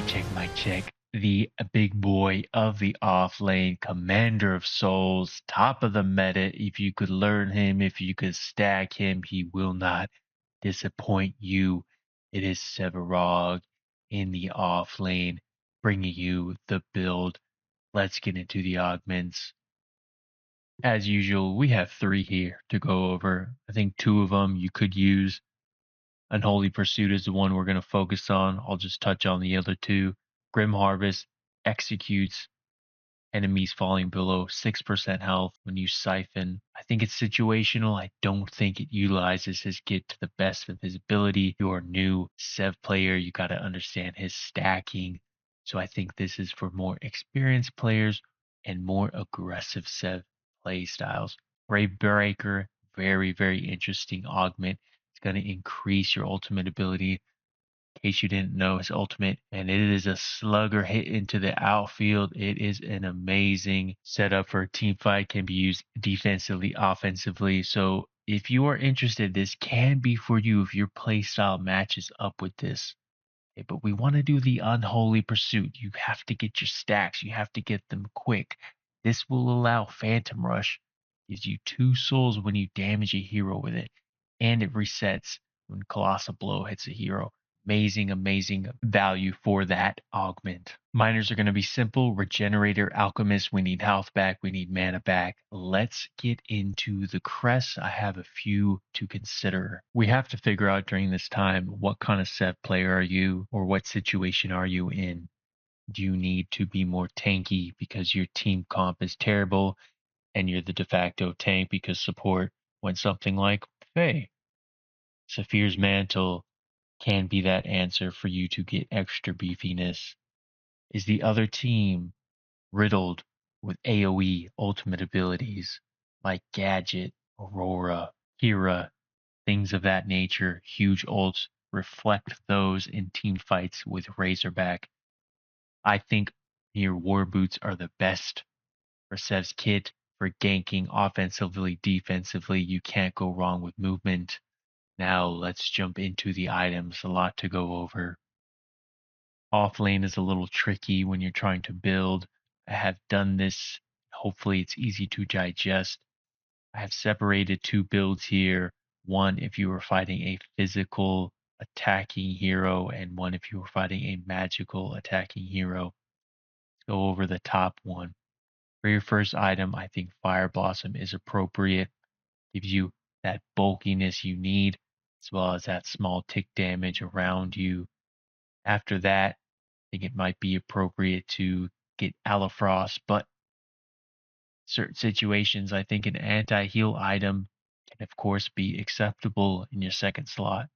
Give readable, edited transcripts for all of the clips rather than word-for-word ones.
Mic check. The big boy of the offlane, commander of souls, top of the meta. If you could learn him, if you could stack him, he will not disappoint you. It is Sevarog in the offlane, bringing you the build. Let's get into the augments. As usual, we have 3 here to go over. I think 2 of them you could use. Unholy Pursuit is the one we're going to focus on. I'll just touch on the other 2. Grim Harvest executes enemies falling below 6% health when you siphon. I think it's situational. I don't think it utilizes his kit to the best of his ability. If you're a new Sev player, you got to understand his stacking. So I think this is for more experienced players and more aggressive Sev play styles. Brave Breaker, very, very interesting augment. It's going to increase your ultimate ability. In case you didn't know, his ultimate, and it is a slugger hit into the outfield. It is an amazing setup for a team fight. Can be used defensively, offensively. So if you are interested, this can be for you if your play style matches up with this. Okay, but we want to do the unholy pursuit. You have to get your stacks. You have to get them quick. This will allow Phantom Rush. Gives you 2 souls when you damage a hero with it. And it resets when Colossal Blow hits a hero. Amazing, amazing value for that augment. Miners are going to be simple. Regenerator, Alchemist, we need health back, we need mana back. Let's get into the crests. I have a few to consider. We have to figure out during this time, what kind of set player are you, or what situation are you in? Do you need to be more tanky because your team comp is terrible and you're the de facto tank because support went something like Faye? Saphir's Mantle can be that answer for you to get extra beefiness. Is the other team riddled with AoE ultimate abilities like Gadget, Aurora, Kira, things of that nature? Huge ults, reflect those in team fights with Razorback. I think your War Boots are the best for Sev's kit for ganking offensively, defensively. You can't go wrong with movement. Now let's jump into the items. A lot to go over. Offlane is a little tricky when you're trying to build. I have done this. Hopefully it's easy to digest. I have separated 2 builds here. One if you were fighting a physical attacking hero, and one if you were fighting a magical attacking hero. Let's go over the top one. For your first item, I think Fireblossom is appropriate. Gives you that bulkiness you need, as well as that small tick damage around you. After that, I think it might be appropriate to get Elafrost, but certain situations, I think an anti-heal item can of course be acceptable in your second slot.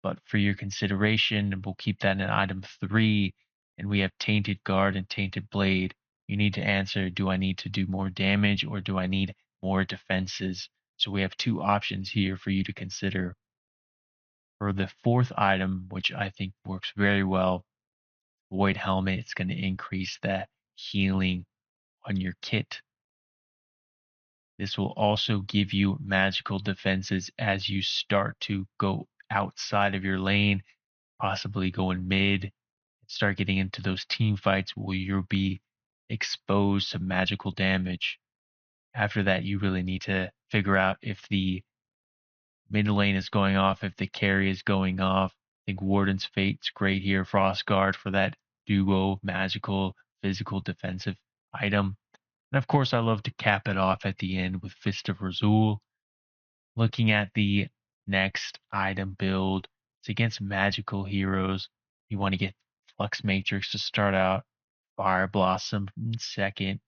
But for your consideration, we'll keep that in item 3, and we have Tainted Guard and Tainted Blade. You need to answer, do I need to do more damage or do I need more defenses? So we have 2 options here for you to consider. For the 4th item, which I think works very well, Void Helmet, it's going to increase that healing on your kit. This will also give you magical defenses as you start to go outside of your lane, possibly go in mid, start getting into those team fights where you'll be exposed to magical damage. After that, you really need to figure out if the mid lane is going off, if the carry is going off. I think Warden's Fate's great here. Frost Guard for that duo magical, physical, defensive item. And of course, I love to cap it off at the end with Fist of Razuul. Looking at the next item build, it's against magical heroes. You want to get Flux Matrix to start out, Fireblossom in second.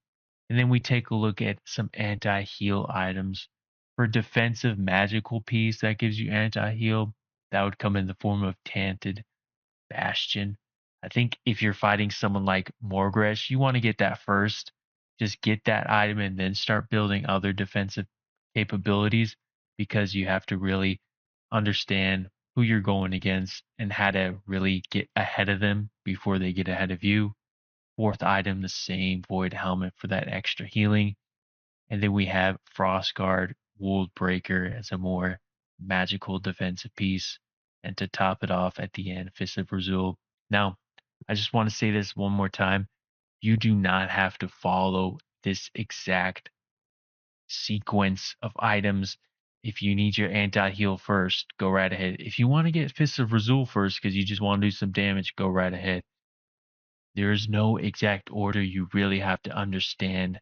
And then we take a look at some anti-heal items. For defensive magical piece that gives you anti-heal, that would come in the form of Tainted Bastion. I think if you're fighting someone like Morgresh, you want to get that first. Just get that item and then start building other defensive capabilities, because you have to really understand who you're going against and how to really get ahead of them before they get ahead of you. 4th item, the same Void Helmet for that extra healing. And then we have Frost Guard, Wold Breaker as a more magical defensive piece. And to top it off at the end, Fist of Razuul. Now, I just want to say this one more time. You do not have to follow this exact sequence of items. If you need your anti-heal first, go right ahead. If you want to get Fists of Razuul first because you just want to do some damage, go right ahead. There is no exact order. You really have to understand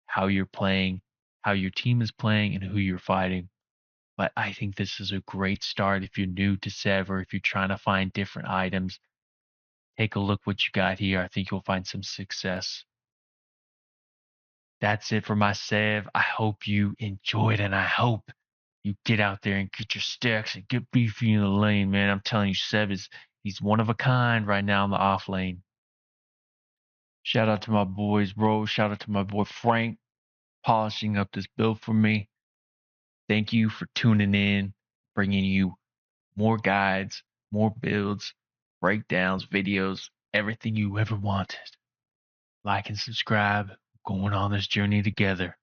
how you're playing, how your team is playing, and who you're fighting. But I think this is a great start if you're new to Sev or if you're trying to find different items. Take a look what you got here. I think you'll find some success. That's it for my Sev. I hope you enjoyed and I hope you get out there and get your stacks and get beefy in the lane, man. I'm telling you, Sev he's one of a kind right now in the off lane. Shout out to my boys, bro. Shout out to my boy Frank polishing up this build for me. Thank you for tuning in, bringing you more guides, more builds, breakdowns, videos, everything you ever wanted. Like and subscribe. Going on this journey together.